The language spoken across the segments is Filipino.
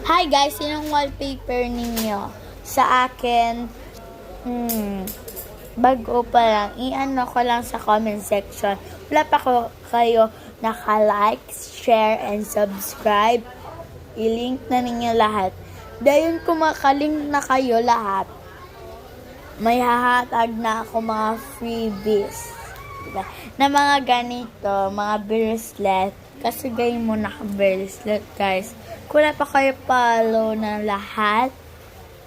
Hi guys, sinong wallpaper ninyo? Sa akin, bago pa lang. I-ano ko lang sa comment section. Wala pa ko kayo naka-like, share, and subscribe. I-link na ninyo lahat. Dahil kung makalink na kayo lahat, may hahatag na ako mga freebies. Diba? Na mga ganito, mga bracelet. Kasi gayon mo naka-bracelet, guys. Kung na pa kayo follow na lahat,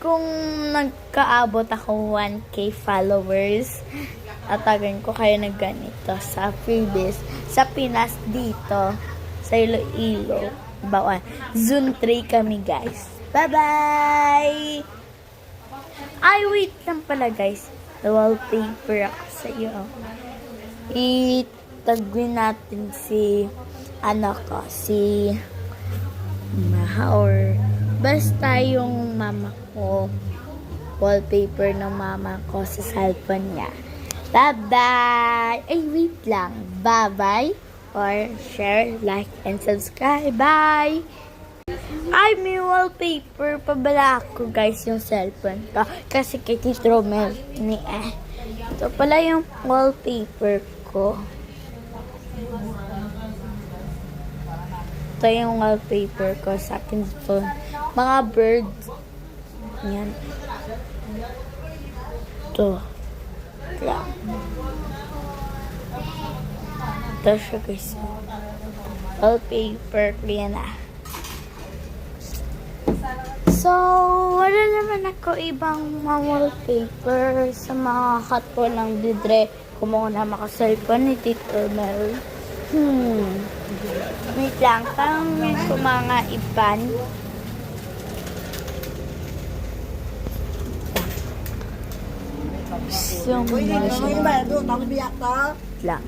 kung nagkaabot ako 1K followers, atagan ko kayo na ganito sa freebies. Sa Pinas dito, sa Iloilo, bawal. Zone 3 kami, guys. Bye-bye! Ay, wait lang pala, guys. The wallpaper ako sa iyo. Itagwin natin si si Maha or basta yung mama ko. Wallpaper ng mama ko sa cellphone niya. Bye-bye! Ay, wait lang. Bye-bye or share, like, and subscribe. Bye! Ay, may wallpaper pa bala ako, guys, yung cellphone ko. Kasi kay Tito Romel ni Ito pala yung wallpaper ko. Ito yung wallpaper ko sa akin phone. Mga birds. Yan. Ito. Lang. Ito siya, guys. Wallpaper ko yan So, wala naman ako ibang mga wallpaper sa mga katpo lang didre. Kumuha na maka-cellphone ni Tito Mel. Wait lang, parang may mga iban. So, lang.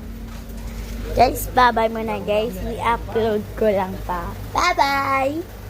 Guys, bye-bye muna, guys. I-upload ko lang pa. Bye-bye!